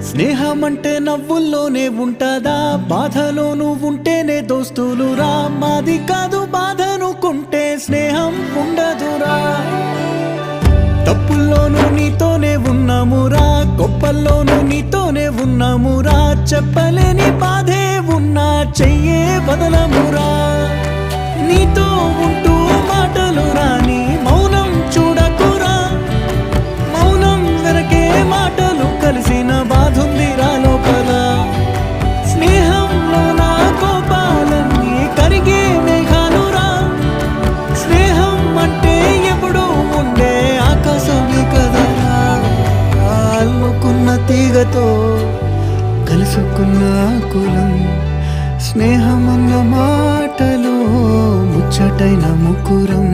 స్నేహమంటే నవ్వుల్లోనే ఉంటదా, బాధలోనూ ఉంటేనే దోస్తులురా. మాది కాదు బాధనుకుంటే స్నేహం ఉండదురా. తప్పుల్లోనూ నీతోనే ఉన్నామురా, గొప్పల్లోనూ నీతోనే ఉన్నామురా. చెప్పలేని బాధే ఉన్నా చెయ్యే బదలమురా. నీతో ఉంటూ మాటలు రాని మౌనం చూడకురా. మౌనం వెనకే మాటలు కలిసిన బాధుందిరా లోపల. స్నేహంలో నా కోపాలన్నీ కరిగే మేఘాలురా. స్నేహం అంటే ఎప్పుడూ ఉండే ఆకాశమే కదరా. అల్లుకున్న తీగతో కలుసుకున్న కులం. స్నేహమన్న మాటలో ముచ్చటైన ముకురం.